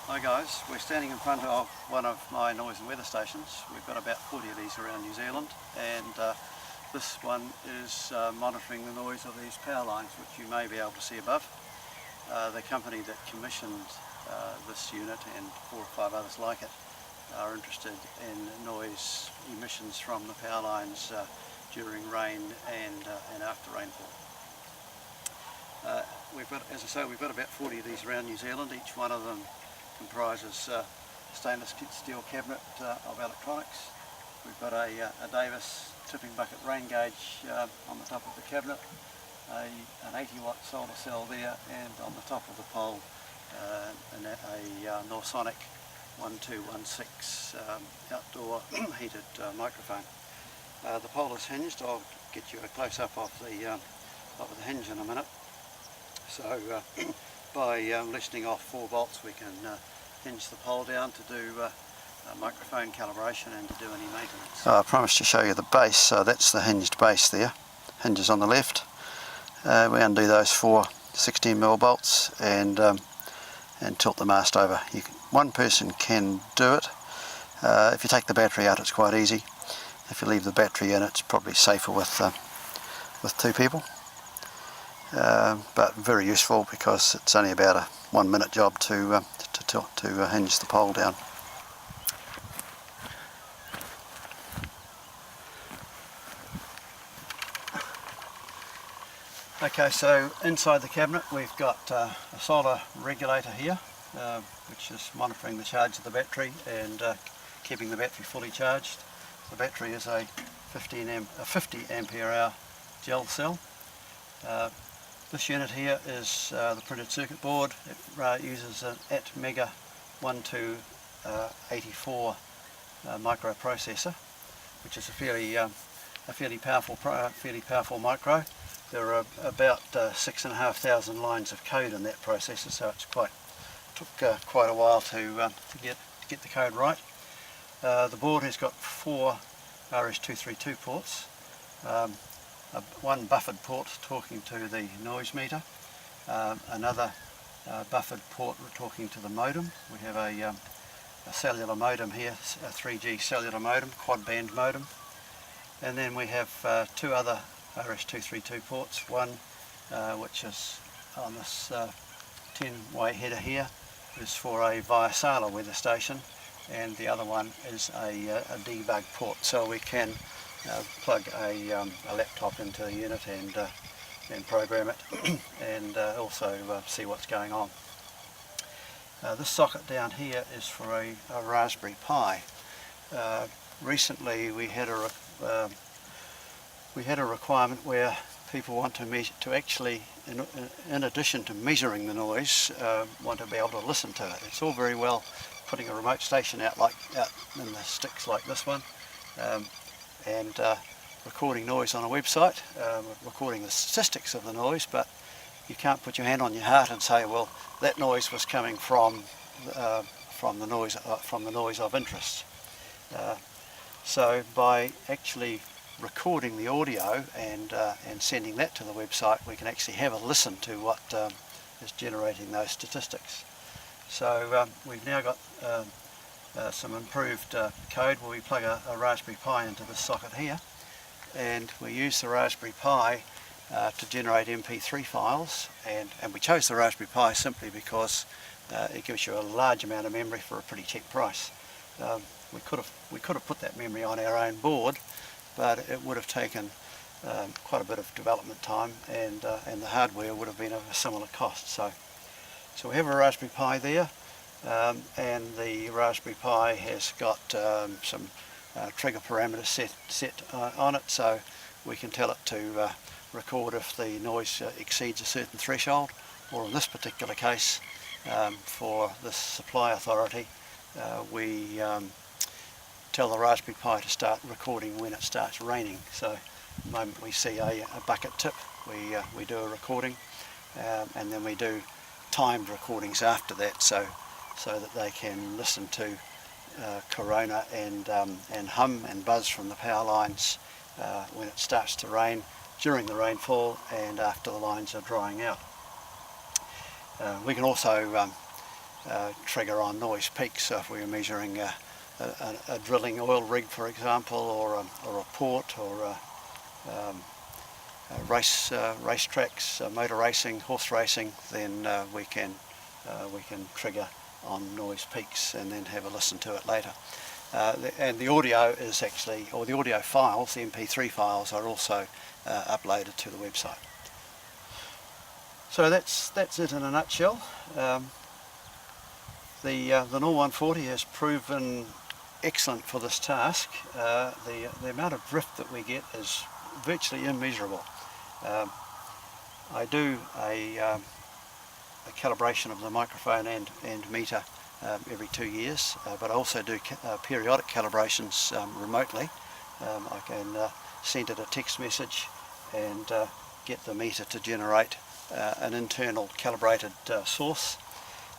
Hi guys, we're standing in front of one of my noise and weather stations. We've got about 40 of these around New Zealand, and this one is monitoring the noise of these power lines, which you may be able to see above. The company that commissioned this unit and 4 or 5 others like it are interested in noise emissions from the power lines during rain and after rainfall. We've got, as I say, we've got about 40 of these around New Zealand. Each one of them comprises a stainless steel cabinet of electronics. We've got a Davis tipping bucket rain gauge on the top of the cabinet, an 80-watt solar cell there, and on the top of the pole a Norsonic 1216 outdoor heated microphone. The pole is hinged. I'll get you a close-up of the hinge in a minute. So by loosening off 4 bolts we can hinge the pole down to do microphone calibration and to do any maintenance. I promised to show you the base, so that's the hinged base there. Hinges on the left. We undo those 4 16mm bolts and tilt the mast over. One person can do it. If you take the battery out, it's quite easy. If you leave the battery in, it's probably safer with 2 people. But very useful because it's only about a 1-minute job to hinge the pole down. Okay, so inside the cabinet we've got a solar regulator here, which is monitoring the charge of the battery and keeping the battery fully charged. The battery is a 50 ampere hour gel cell. This unit here is the printed circuit board. It uses an ATmega 1284 microprocessor, which is a fairly powerful micro. There are about 6,500 lines of code in that processor, so it's took quite a while to get the code right. The board has got 4 RS-232 ports. One buffered port talking to the noise meter, another buffered port talking to the modem. We have a cellular modem here, a 3G cellular modem, quad band modem, and then we have 2 other RS-232 ports, one which is on this 10-way header here is for a via cellular weather station, and the other one is a debug port, so we can plug a laptop into the unit and program it and also see what's going on. This socket down here is for a Raspberry Pi. Recently we had a requirement where people want to actually, in addition to measuring the noise, want to be able to listen to it. It's all very well putting a remote station out in the sticks like this one, and recording noise on a website, recording the statistics of the noise, but you can't put your hand on your heart and say, well, that noise was coming from the noise of interest. So by actually recording the audio and sending that to the website, we can actually have a listen to what is generating those statistics. So we've now got some improved code where we plug a Raspberry Pi into this socket here, and we use the Raspberry Pi to generate MP3 files, and we chose the Raspberry Pi simply because it gives you a large amount of memory for a pretty cheap price. We could have put that memory on our own board, but it would have taken quite a bit of development time, and the hardware would have been of a similar cost. So we have a Raspberry Pi there. And the Raspberry Pi has got some trigger parameters set on it, so we can tell it to record if the noise exceeds a certain threshold, or in this particular case, for the supply authority, we tell the Raspberry Pi to start recording when it starts raining. So the moment we see a bucket tip, we do a recording, and then we do timed recordings after that, so that they can listen to corona and hum and buzz from the power lines when it starts to rain, during the rainfall, and after the lines are drying out. We can also trigger on noise peaks. So if we were measuring a drilling oil rig, for example, or a port, or race tracks, motor racing, horse racing, then we can trigger on noise peaks and then have a listen to it later. And the audio is actually, or the audio files, the MP3 files, are also uploaded to the website. So that's it in a nutshell. The NOR 140 has proven excellent for this task. The amount of drift that we get is virtually immeasurable. I do a calibration of the microphone and meter every 2 years, but I also do periodic calibrations remotely. I can send it a text message and get the meter to generate an internal calibrated source.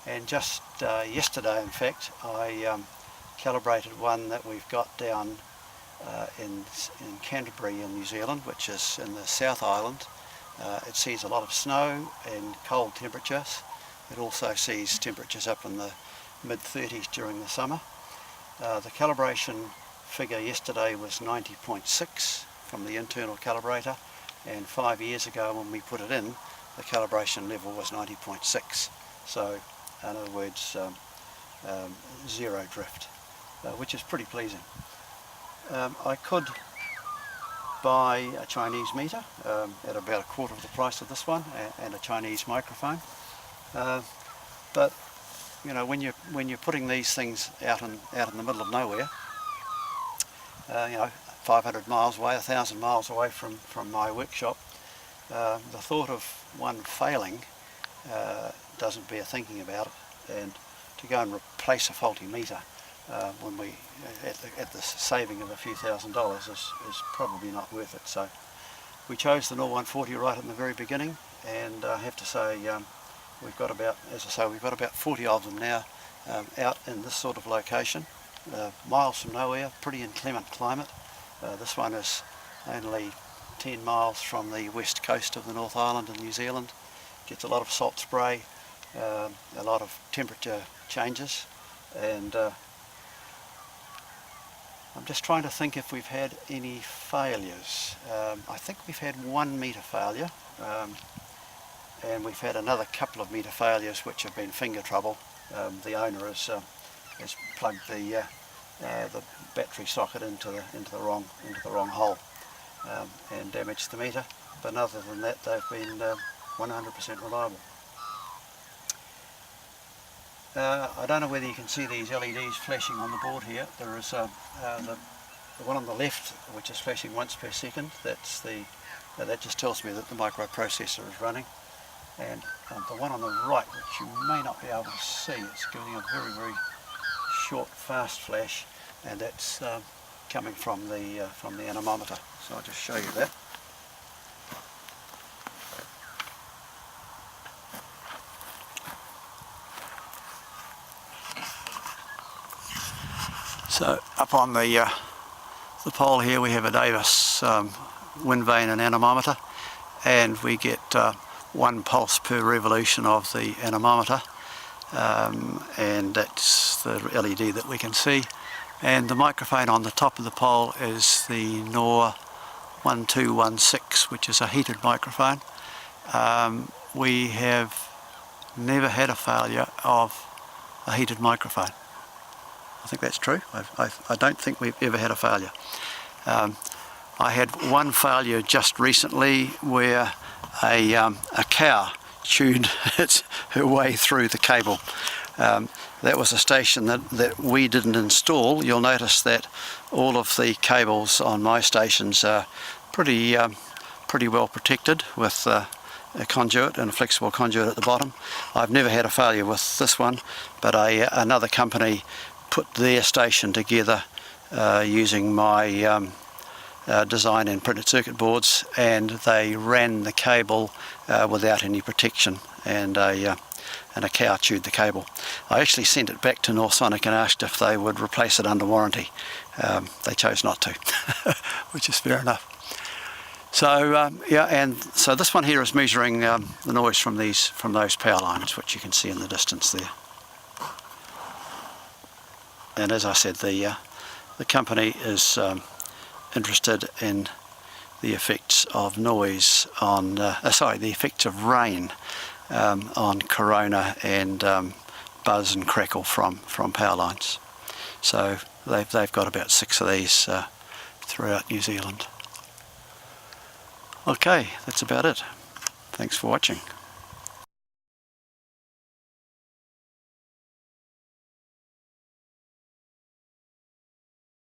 And just yesterday, in fact, I calibrated one that we've got down in Canterbury in New Zealand, which is in the South Island. It sees a lot of snow and cold temperatures. It also sees temperatures up in the mid-30s during the summer. The calibration figure yesterday was 90.6 from the internal calibrator, and 5 years ago when we put it in, the calibration level was 90.6. So in other words, zero drift, which is pretty pleasing. I could buy a Chinese meter at about a quarter of the price of this one, and a Chinese microphone. But you know, when you're putting these things out in the middle of nowhere, you know, 500 miles away, 1,000 miles away from my workshop, the thought of one failing doesn't bear thinking about it, and to go and replace a faulty meter when we at the saving of a few $1,000s is probably not worth it. So we chose the NOR 140 right in the very beginning, and I have to say we've got about, as I say, we've got about 40 of them now out in this sort of location, miles from nowhere, pretty inclement climate. This one is only 10 miles from the west coast of the North Island in New Zealand. Gets a lot of salt spray, a lot of temperature changes, and I'm just trying to think if we've had any failures. I think we've had one meter failure, and we've had another couple of meter failures which have been finger trouble. The owner has plugged the battery socket into the wrong hole and damaged the meter. But other than that, they've been 100% reliable. I don't know whether you can see these LEDs flashing on the board here. There is the one on the left, which is flashing once per second. That's that just tells me that the microprocessor is running. And the one on the right, which you may not be able to see, it's giving a very, very short, fast flash, and that's coming from the anemometer. So I'll just show you that. So up on the pole here we have a Davis wind vane and anemometer, and we get 1 pulse per revolution of the anemometer, and that's the LED that we can see. And the microphone on the top of the pole is the NOR 1216, which is a heated microphone. We have never had a failure of a heated microphone. I think that's true. I don't think we've ever had a failure. I had one failure just recently where a cow chewed her way through the cable. That was a station that we didn't install. You'll notice that all of the cables on my stations are pretty well protected with a conduit and a flexible conduit at the bottom. I've never had a failure with this one, but another company put their station together using my design and printed circuit boards, and they ran the cable without any protection, and a cow chewed the cable. I actually sent it back to Norsonic and asked if they would replace it under warranty. They chose not to, which is fair enough. So yeah, and so this one here is measuring the noise from those power lines, which you can see in the distance there. and as I said, the company is interested in the effects of noise on, the effects of rain on corona and buzz and crackle from power lines. So they've got about 6 of these throughout New Zealand. Okay, that's about it. Thanks for watching.